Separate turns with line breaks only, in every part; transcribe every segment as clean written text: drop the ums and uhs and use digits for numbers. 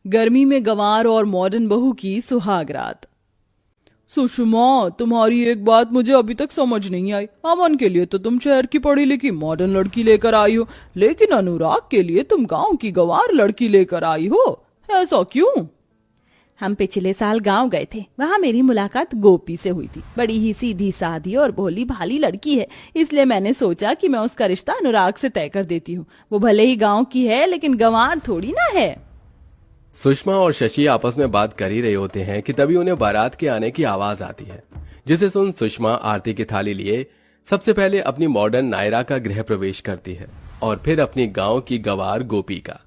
गर्मी में गंवार और मॉडर्न बहू की सुहाग रात। सुषमा, तुम्हारी एक बात मुझे अभी तक समझ नहीं आई। अमन के लिए तो तुम शहर की पढ़ी लिखी मॉडर्न लड़की लेकर आई हो, लेकिन अनुराग के लिए तुम गांव की गंवार लड़की लेकर आई हो। ऐसा क्यों?
हम पिछले साल गांव गए थे। वहाँ मेरी मुलाकात गोपी से हुई थी। बड़ी ही सीधी सादी और भोली भाली लड़की है, इसलिए मैंने सोचा कि मैं उसका रिश्ता अनुराग से तय कर देती हूँ। वो भले ही गांव की है, लेकिन गंवार थोड़ी ना है।
सुषमा और शशि आपस में बात कर ही रहे होते हैं कि तभी उन्हें बारात के आने की आवाज आती है, जिसे सुन सुषमा आरती की थाली लिए सबसे पहले अपनी मॉडर्न नायरा का गृह प्रवेश करती है और फिर अपनी गांव की गंवार गोपी का।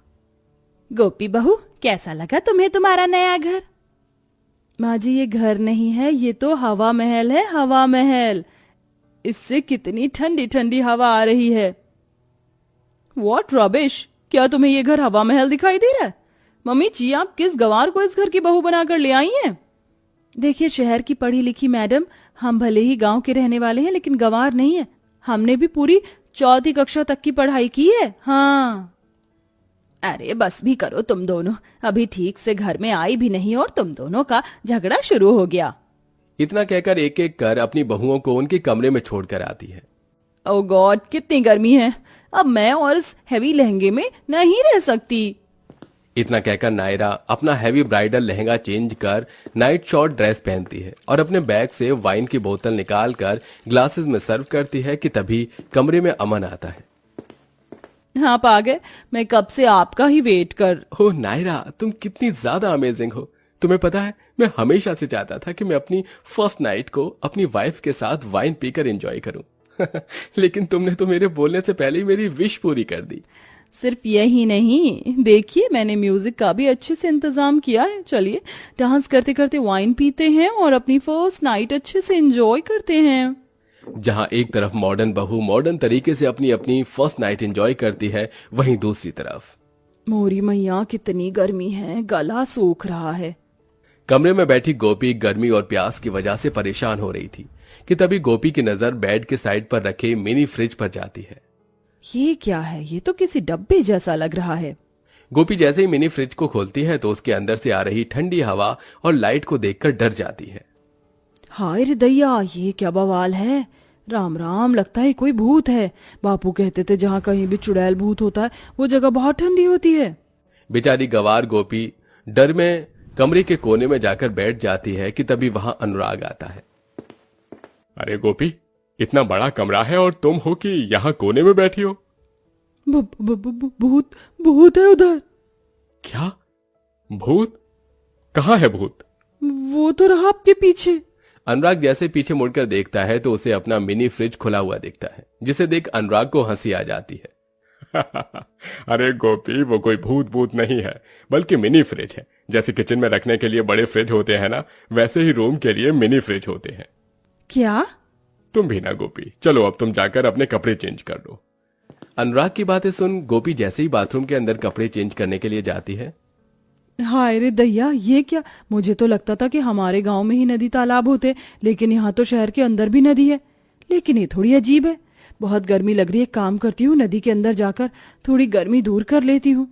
गोपी बहू, कैसा लगा तुम्हें तुम्हारा नया घर?
माँ जी, ये घर नहीं है, ये तो हवा महल है। हवा महल। इससे कितनी ठंडी ठंडी हवा आ रही है। What rubbish! क्या तुम्हें ये घर हवा महल दिखाई दे रहा है? मम्मी जी, आप किस गंवार को इस घर की बहू बनाकर ले आई हैं? देखिए शहर की पढ़ी लिखी मैडम, हम भले ही गांव के रहने वाले हैं, लेकिन गंवार नहीं है। हमने भी पूरी 4वीं कक्षा तक की पढ़ाई की है। हाँ।
अरे बस भी करो तुम दोनों, अभी ठीक से घर में आई भी नहीं और तुम दोनों का झगड़ा शुरू हो गया।
इतना कहकर एक एक कर अपनी बहुओं को उनके कमरे में छोड़कर आती है।
ओ गॉड, कितनी गर्मी है! अब मैं और इस हैवी लहंगे में नहीं रह सकती।
इतना कहकर नायरा अपना हैवी ब्राइडल लहंगा चेंज कर नाइट शॉर्ट ड्रेस पहनती है और अपने बैग से वाइन की बोतल निकालकर ग्लासेस में सर्व करती है कि तभी कमरे में अमन आता है।
आप आ गए। मैं कब से आपका ही वेट कर।
हो नायरा, तुम कितनी ज्यादा अमेजिंग हो। तुम्हें पता है, मैं हमेशा से चाहता था कि मैं अपनी फर्स्ट नाइट को अपनी वाइफ के साथ वाइन पीकर एंजॉय करूं। लेकिन तुमने तो मेरे बोलने से पहले ही मेरी विश पूरी कर दी।
सिर्फ यही नहीं, देखिए मैंने म्यूजिक का भी अच्छे से इंतजाम किया है। चलिए डांस करते करते वाइन पीते हैं और अपनी फर्स्ट नाइट अच्छे से एंजॉय करते हैं।
जहां एक तरफ मॉडर्न बहू मॉडर्न तरीके से अपनी अपनी फर्स्ट नाइट एंजॉय करती है, वहीं दूसरी तरफ
मोरी मैया, कितनी गर्मी है, गला सूख रहा है।
कमरे में बैठी गोपी गर्मी और प्यास की वजह से परेशान हो रही थी कि तभी गोपी की नजर बेड के साइड पर रखे मिनी फ्रिज पर जाती है।
ये क्या है? ये तो किसी डब्बे जैसा लग रहा है।
गोपी जैसे ही मिनी फ्रिज को खोलती है तो उसके अंदर से आ रही ठंडी हवा और लाइट को देखकर डर जाती है।
हाय रे दैया, ये क्या बवाल है! राम राम, लगता है कोई भूत है। बापू कहते थे जहाँ कहीं भी चुड़ैल भूत होता है वो जगह बहुत ठंडी होती है।
बेचारी गंवार गोपी डर में कमरे के कोने में जाकर बैठ जाती है कि तभी वहां अनुराग आता है।
अरे गोपी, इतना बड़ा कमरा है और तुम हो कि यहाँ कोने में बैठी हो?
भूत भूत है उधर।
क्या? भूत? कहाँ है भूत?
वो तो रहा आपके पीछे।
अनुराग जैसे पीछे मुड़कर देखता है तो उसे अपना मिनी फ्रिज खुला हुआ दिखता है, जिसे देख अनुराग को हंसी आ जाती है।
अरे गोपी, वो कोई भूत भूत नहीं है, बल्कि मिनी फ्रिज है। जैसे किचन में रखने के लिए बड़े फ्रिज होते हैं ना, वैसे ही रूम के लिए मिनी फ्रिज होते हैं।
क्या?
तुम भी ना गोपी, चलो अब तुम जाकर अपने कपड़े चेंज कर लो।
अनुराग की बातें सुन गोपी जैसे ही बाथरूम के अंदर कपड़े चेंज करने के लिए जाती है।
हाय रे दैया, ये क्या! मुझे तो लगता था कि हमारे गांव में ही नदी तालाब होते, लेकिन यहाँ तो शहर के अंदर भी नदी है। लेकिन ये थोड़ी अजीब है। बहुत गर्मी लग रही है, काम करती हूँ, नदी के अंदर जाकर थोड़ी गर्मी दूर कर लेती हूँ।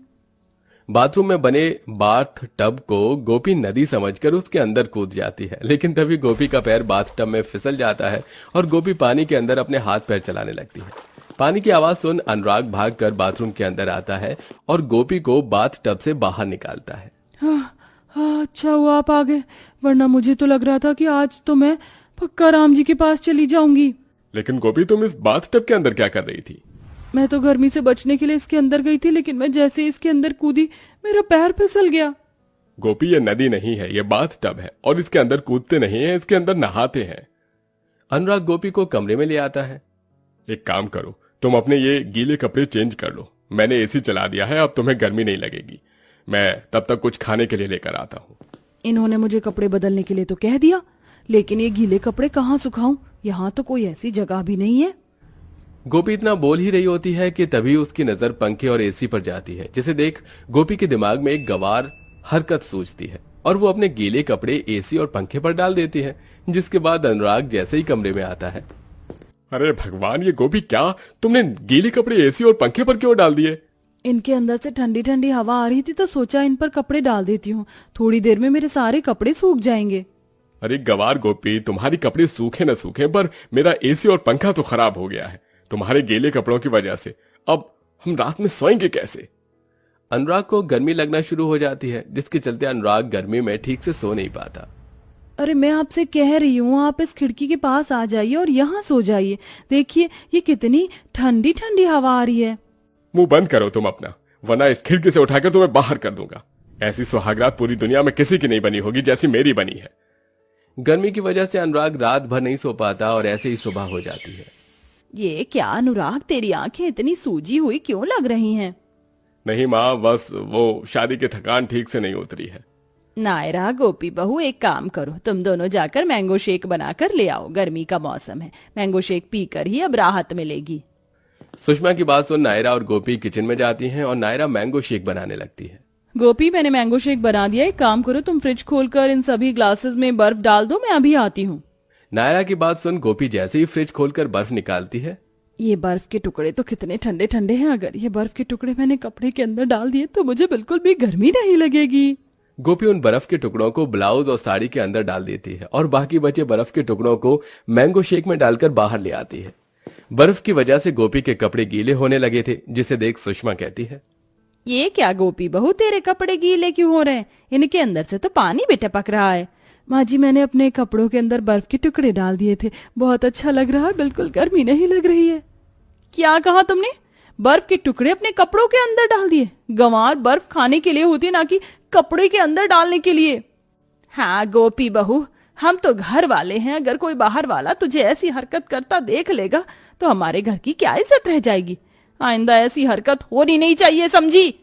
बाथरूम में बने बाथ टब को गोपी नदी समझकर उसके अंदर कूद जाती है, लेकिन तभी गोपी का पैर बाथ टब में फिसल जाता है और गोपी पानी के अंदर अपने हाथ पैर चलाने लगती है। पानी की आवाज सुन अनुराग भागकर बाथरूम के अंदर आता है और गोपी को बाथ टब से बाहर निकालता है।
हाँ, अच्छा हुआ आप आ गए, वरना मुझे तो लग रहा था कि आज तो मैं पक्का राम जी के पास चली जाऊंगी।
लेकिन गोपी, तुम इस बाथ टब के अंदर क्या कर रही थी?
मैं तो गर्मी से बचने के लिए इसके अंदर गई थी, लेकिन मैं जैसे ही इसके अंदर कूदी मेरा पैर फिसल गया।
गोपी, ये नदी नहीं है, ये बाथ टब है और इसके अंदर कूदते नहीं है, इसके अंदर नहाते हैं।
अनुराग गोपी को कमरे में ले आता है।
एक काम करो, तुम अपने ये गीले कपड़े चेंज कर लो। मैंने एसी चला दिया है, अब तुम्हें गर्मी नहीं लगेगी। मैं तब तक कुछ खाने के लिए लेकर आता हूँ।
इन्होंने मुझे कपड़े बदलने के लिए तो कह दिया, लेकिन ये गीले कपड़े कहाँ सुखाऊं? यहाँ तो कोई ऐसी जगह भी नहीं है।
गोपी इतना बोल ही रही होती है कि तभी उसकी नजर पंखे और एसी पर जाती है, जिसे देख गोपी के दिमाग में एक गंवार हरकत सूझती है और वो अपने गीले कपड़े एसी और पंखे पर डाल देती है। जिसके बाद अनुराग जैसे ही कमरे में आता है।
अरे भगवान, ये गोपी, क्या तुमने गीले कपड़े एसी और पंखे पर क्यों डाल दिए?
इनके अंदर से ठंडी ठंडी हवा आ रही थी तो सोचा इन पर कपड़े डाल देती हूँ, थोड़ी देर में मेरे सारे कपड़े सूख जाएंगे।
अरे गवार गोपी, तुम्हारी कपड़े सूखे न सूखे पर मेरा एसी और पंखा तो खराब हो गया है तुम्हारे गीले कपड़ों की वजह से। अब हम रात में सोएंगे कैसे?
अनुराग को गर्मी लगना शुरू हो जाती है, जिसके चलते अनुराग गर्मी में ठीक से सो नहीं पाता।
अरे मैं आपसे कह रही हूँ, आप इस खिड़की के पास आ जाइए और यहाँ सो जाइए। देखिए ये कितनी ठंडी ठंडी हवा आ रही है।
मुंह बंद करो तुम अपना, वरना इस खिड़की से उठाकर तुम्हें बाहर कर दूंगा। ऐसी सुहागरात पूरी दुनिया में किसी की नहीं बनी होगी जैसी मेरी बनी है।
गर्मी की वजह से अनुराग रात भर नहीं सो पाता और ऐसे ही सुबह हो जाती है।
ये क्या अनुराग, तेरी आंखें इतनी सूजी हुई क्यों लग रही हैं?
नहीं माँ, बस वो शादी की थकान ठीक से नहीं उतरी है।
नायरा, गोपी बहू, एक काम करो, तुम दोनों जाकर मैंगो शेक बनाकर ले आओ। गर्मी का मौसम है, मैंगो शेक पीकर ही अब राहत मिलेगी।
सुषमा की बात सुन नायरा और गोपी किचन में जाती हैं और नायरा मैंगो शेक बनाने लगती है।
गोपी, मैंने मैंगो शेक बना दिया, एक काम करो, तुम फ्रिज खोलकर इन सभी ग्लासेस में बर्फ डाल दो, मैं अभी आती हूँ।
नायरा की बात सुन गोपी जैसे ही फ्रिज खोलकर बर्फ निकालती है।
ये बर्फ के टुकड़े तो कितने ठंडे ठंडे हैं, अगर ये बर्फ के टुकड़े मैंने कपड़े के अंदर डाल दिए तो मुझे बिल्कुल भी गर्मी नहीं लगेगी।
गोपी उन बर्फ के टुकड़ों को ब्लाउज और साड़ी के अंदर डाल देती है और बाकी बचे बर्फ के टुकड़ों को मैंगो शेक में डालकर बाहर ले आती है। बर्फ की वजह से गोपी के कपड़े गीले होने लगे थे, जिसे देख सुषमा कहती है,
ये क्या गोपी बहू, तेरे कपड़े गीले क्यों हो रहे हैं? इनके अंदर से तो पानी भी टपक रहा है। माँ जी, मैंने अपने कपड़ों के अंदर बर्फ के टुकड़े डाल दिए थे, बहुत अच्छा लग रहा है, बिल्कुल गर्मी नहीं लग रही है। क्या कहा तुमने? बर्फ के टुकड़े अपने कपड़ों के अंदर डाल दिए? गंवार, बर्फ खाने के लिए होती है, ना कि कपड़े के अंदर डालने के लिए। हाँ गोपी बहू, हम तो घर वाले हैं, अगर कोई बाहर वाला तुझे ऐसी हरकत करता देख लेगा तो हमारे घर की क्या इज्जत रह जाएगी। आइंदा ऐसी हरकत होनी नहीं चाहिए, समझी?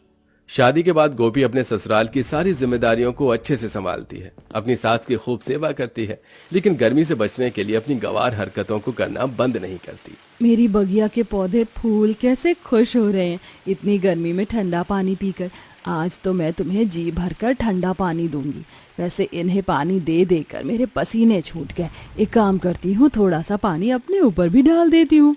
शादी के बाद गोपी अपने ससुराल की सारी जिम्मेदारियों को अच्छे से संभालती है, अपनी सास की खूब सेवा करती है, लेकिन गर्मी से बचने के लिए अपनी गंवार हरकतों को करना बंद नहीं करती।
मेरी बगिया के पौधे फूल कैसे खुश हो रहे हैं इतनी गर्मी में ठंडा पानी पीकर। आज तो मैं तुम्हें जी भरकर ठंडा पानी दूंगी। वैसे इन्हें पानी दे देकर मेरे पसीने छूट गए। एक काम करती हूँ, थोड़ा सा पानी अपने ऊपर भी डाल देती हूँ।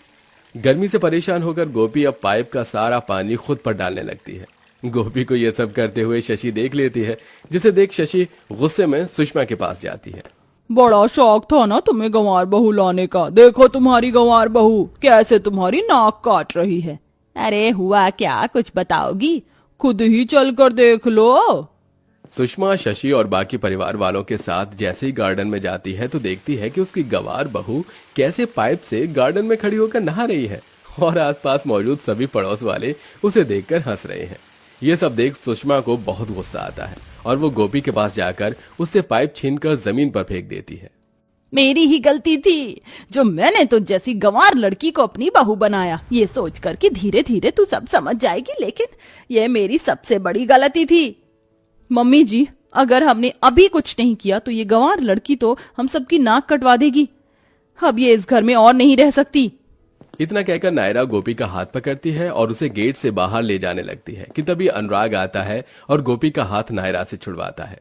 गर्मी से परेशान होकर गोपी अब पाइप का सारा पानी खुद पर डालने लगती है। गोपी को यह सब करते हुए शशि देख लेती है, जिसे देख शशि गुस्से में सुषमा के पास जाती है।
बड़ा शौक था ना तुम्हें गंवार बहू लाने का, देखो तुम्हारी गंवार बहू कैसे तुम्हारी नाक काट रही है। अरे हुआ क्या, कुछ बताओगी? खुद ही चल कर देख लो।
सुषमा शशि और बाकी परिवार वालों के साथ जैसे ही गार्डन में जाती है तो देखती है कि उसकी गंवार बहू कैसे पाइप से गार्डन में खड़ी होकर नहा रही है और आसपास मौजूद सभी पड़ोस वाले उसे देखकर हंस रहे हैं। ये सब देख सुषमा को बहुत गुस्सा आता है और वो गोपी के पास जाकर उससे पाइप छीनकर जमीन पर फेंक देती है।
मेरी ही गलती थी जो मैंने तो जैसी गंवार लड़की को अपनी बहू बनाया, ये सोचकर कि धीरे धीरे तू सब समझ जाएगी, लेकिन ये मेरी सबसे बड़ी गलती थी। मम्मी जी, अगर हमने अभी कुछ नहीं किया तो ये गंवार लड़की तो हम सबकी नाक कटवा देगी। अब ये इस घर में और नहीं रह सकती।
इतना कहकर नायरा गोपी का हाथ पकड़ती है और उसे गेट से बाहर ले जाने लगती है कि तभी अनुराग आता है और गोपी का हाथ नायरा से छुड़वाता है।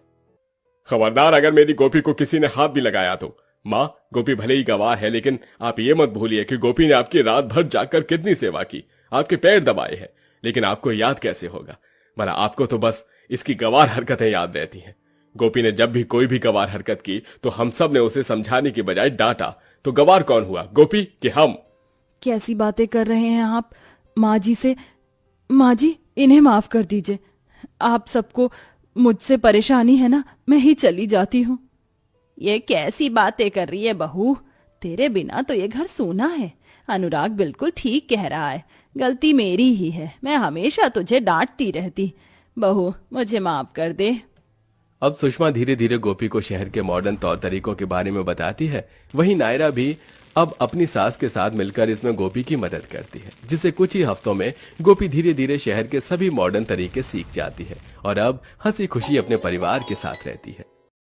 खबरदार, अगर मेरी गोपी को किसी ने हाथ भी लगाया तो। माँ, गोपी भले ही गंवार है, लेकिन आप ये मत भूलिए कि गोपी ने आपकी रात भर जाकर कितनी सेवा की, आपके पैर दबाए हैं, लेकिन आपको याद कैसे होगा? भला आपको तो बस इसकी गंवार हरकतें याद रहती हैं। गोपी ने जब भी कोई भी गंवार हरकत की तो हम सब ने उसे समझाने की बजाय डांटा। तो गंवार कौन हुआ, गोपी कि हम?
कैसी बातें कर रहे हैं आप? माँ जी से, माँ जी इन्हें माफ कर दीजिए। आप सबको मुझसे परेशानी है ना, मैं ही चली जाती हूँ। ये कैसी बातें कर रही है बहू, तेरे बिना तो ये घर सूना है। अनुराग बिल्कुल ठीक कह रहा है, गलती मेरी ही है, मैं हमेशा तुझे डांटती रहती। बहू मुझे माफ कर दे।
अब सुषमा धीरे धीरे गोपी को शहर के मॉडर्न तौर तरीकों के बारे में बताती है। वहीं नायरा भी अब अपनी सास के साथ मिलकर इसमें गोपी की मदद करती है, जिससे कुछ ही हफ्तों में गोपी धीरे धीरे शहर के सभी मॉडर्न तरीके सीख जाती है और अब हंसी खुशी अपने परिवार के साथ रहती है।